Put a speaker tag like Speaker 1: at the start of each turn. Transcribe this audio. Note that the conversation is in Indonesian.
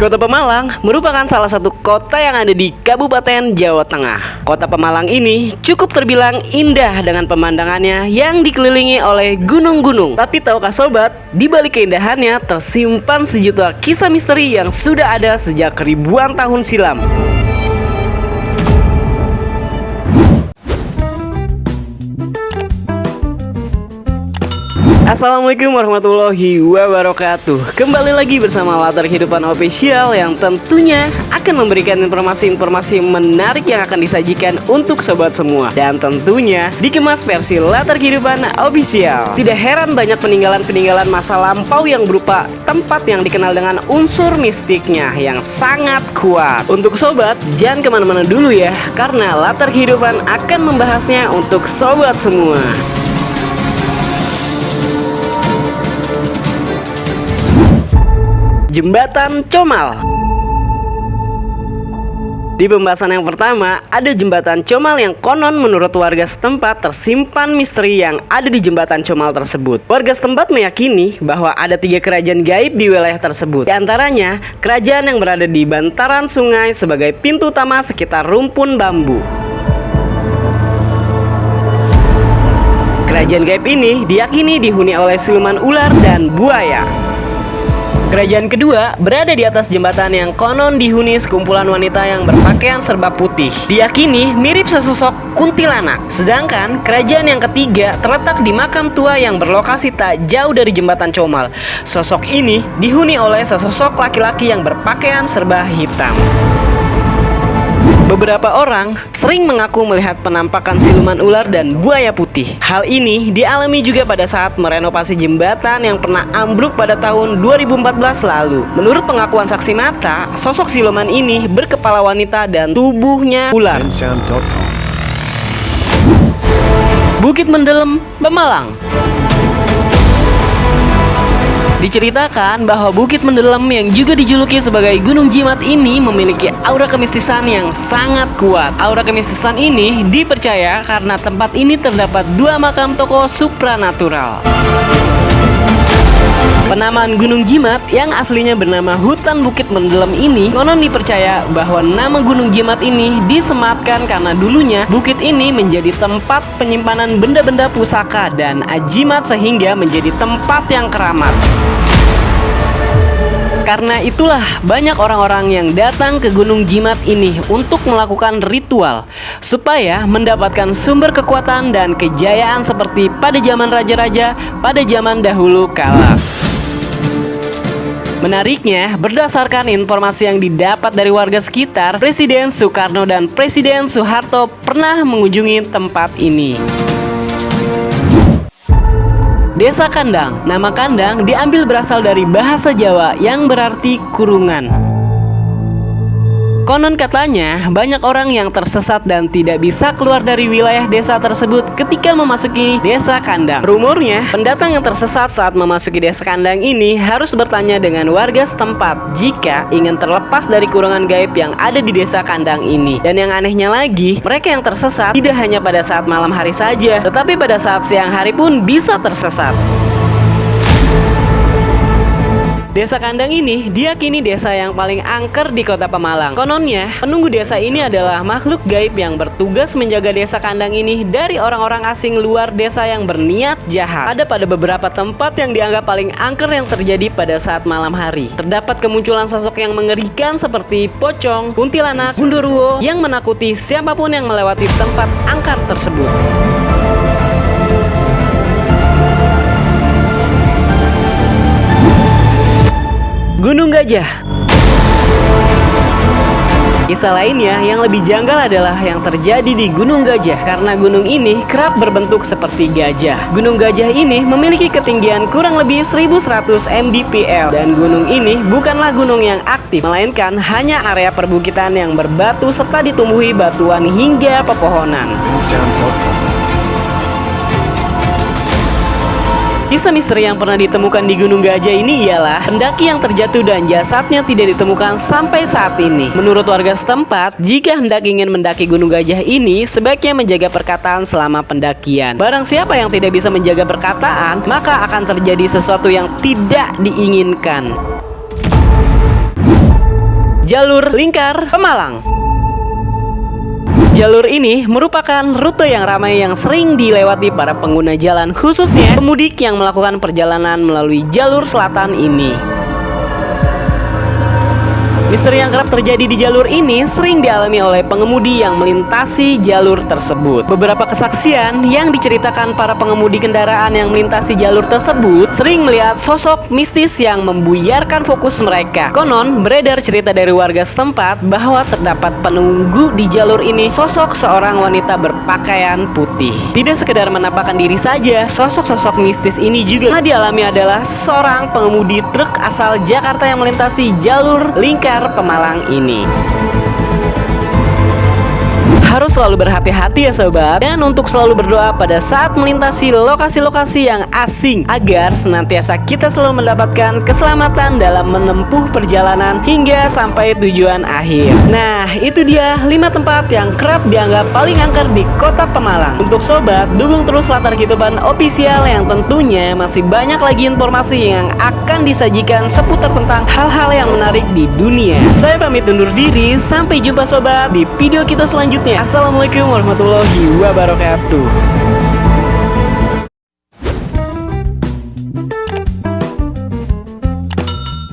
Speaker 1: Kota Pemalang merupakan salah satu kota yang ada di Kabupaten Jawa Tengah. Kota Pemalang ini cukup terbilang indah dengan pemandangannya yang dikelilingi oleh gunung-gunung. Tapi tahukah sobat, di balik keindahannya tersimpan sejuta kisah misteri yang sudah ada sejak ribuan tahun silam. Assalamualaikum warahmatullahi wabarakatuh. Kembali lagi bersama Latar Kehidupan Official yang tentunya akan memberikan informasi-informasi menarik yang akan disajikan untuk sobat semua. Dan tentunya dikemas versi Latar Kehidupan Official. Tidak heran banyak peninggalan-peninggalan masa lampau yang berupa tempat yang dikenal dengan unsur mistiknya yang sangat kuat. Untuk sobat, jangan kemana-mana dulu ya, karena Latar Kehidupan akan membahasnya untuk sobat semua. Jembatan Comal. Di pembahasan yang pertama, ada Jembatan Comal yang konon menurut warga setempat tersimpan misteri yang ada di Jembatan Comal tersebut. Warga setempat meyakini bahwa ada 3 kerajaan gaib di wilayah tersebut. Di antaranya, kerajaan yang berada di bantaran sungai sebagai pintu utama sekitar rumpun bambu. Kerajaan gaib ini diyakini dihuni oleh siluman ular dan buaya. Kerajaan kedua berada di atas jembatan yang konon dihuni sekumpulan wanita yang berpakaian serba putih. Diyakini mirip sesosok kuntilanak. Sedangkan kerajaan yang ketiga terletak di makam tua yang berlokasi tak jauh dari jembatan Comal. Sosok ini dihuni oleh sesosok laki-laki yang berpakaian serba hitam. Beberapa orang sering mengaku melihat penampakan siluman ular dan buaya putih. Hal ini dialami juga pada saat merenovasi jembatan yang pernah ambruk pada tahun 2014 lalu. Menurut pengakuan saksi mata, sosok siluman ini berkepala wanita dan tubuhnya ular. Bukit Mendelem, Pemalang. Diceritakan bahwa Bukit Mendelem yang juga dijuluki sebagai Gunung Jimat ini memiliki aura kemistisan yang sangat kuat. Aura kemistisan ini dipercaya karena tempat ini terdapat 2 makam tokoh supranatural. Penamaan Gunung Jimat yang aslinya bernama Hutan Bukit Mendelem ini konon dipercaya bahwa nama Gunung Jimat ini disematkan karena dulunya bukit ini menjadi tempat penyimpanan benda-benda pusaka dan ajimat sehingga menjadi tempat yang keramat. Karena itulah banyak orang-orang yang datang ke Gunung Jimat ini untuk melakukan ritual supaya mendapatkan sumber kekuatan dan kejayaan seperti pada zaman raja-raja pada zaman dahulu kala. Menariknya, berdasarkan informasi yang didapat dari warga sekitar, Presiden Soekarno dan Presiden Soeharto pernah mengunjungi tempat ini. Desa Kandang. Nama Kandang diambil berasal dari bahasa Jawa yang berarti kurungan. Konon katanya, banyak orang yang tersesat dan tidak bisa keluar dari wilayah desa tersebut ketika memasuki Desa Kandang. Rumornya, pendatang yang tersesat saat memasuki Desa Kandang ini harus bertanya dengan warga setempat jika ingin terlepas dari kurungan gaib yang ada di Desa Kandang ini. Dan yang anehnya lagi, mereka yang tersesat tidak hanya pada saat malam hari saja, tetapi pada saat siang hari pun bisa tersesat. Desa Kandang ini diyakini desa yang paling angker di kota Pemalang. Kononnya, penunggu desa ini adalah makhluk gaib yang bertugas menjaga Desa Kandang ini dari orang-orang asing luar desa yang berniat jahat. Ada pada beberapa tempat yang dianggap paling angker yang terjadi pada saat malam hari. Terdapat kemunculan sosok yang mengerikan seperti pocong, kuntilanak, gundurwo yang menakuti siapapun yang melewati tempat angker tersebut. Gunung Gajah. Kisah lainnya yang lebih janggal adalah yang terjadi di Gunung Gajah. Karena gunung ini kerap berbentuk seperti gajah. Gunung Gajah ini memiliki ketinggian kurang lebih 1100 mdpl. Dan gunung ini bukanlah gunung yang aktif, melainkan hanya area perbukitan yang berbatu serta ditumbuhi batuan hingga pepohonan. Kisah misteri yang pernah ditemukan di Gunung Gajah ini ialah pendaki yang terjatuh dan jasadnya tidak ditemukan sampai saat ini. Menurut warga setempat, jika hendak ingin mendaki Gunung Gajah ini, sebaiknya menjaga perkataan selama pendakian. Barang siapa yang tidak bisa menjaga perkataan, maka akan terjadi sesuatu yang tidak diinginkan. jalur lingkar Pemalang. Jalur ini merupakan rute yang ramai yang sering dilewati para pengguna jalan, khususnya pemudik yang melakukan perjalanan melalui jalur selatan ini. Misteri yang kerap terjadi di jalur ini sering dialami oleh pengemudi yang melintasi jalur tersebut. Beberapa kesaksian yang diceritakan para pengemudi kendaraan yang melintasi jalur tersebut sering melihat sosok mistis yang membuyarkan fokus mereka. Konon, beredar cerita dari warga setempat bahwa terdapat penunggu di jalur ini sosok seorang wanita berpakaian putih. Tidak sekedar menampakkan diri saja, sosok-sosok mistis ini juga dialami adalah seorang pengemudi truk asal Jakarta yang melintasi jalur lingkar Pemalang ini. Harus selalu berhati-hati ya sobat, dan untuk selalu berdoa pada saat melintasi lokasi-lokasi yang asing agar senantiasa kita selalu mendapatkan keselamatan dalam menempuh perjalanan hingga sampai tujuan akhir. Nah, itu dia 5 tempat yang kerap dianggap paling angker di kota Pemalang. Untuk sobat, dukung terus Latar Kehidupan Official yang tentunya masih banyak lagi informasi yang akan disajikan seputar tentang hal-hal yang menarik di dunia. Saya pamit undur diri, sampai jumpa sobat di video kita selanjutnya. Assalamualaikum warahmatullahi wabarakatuh.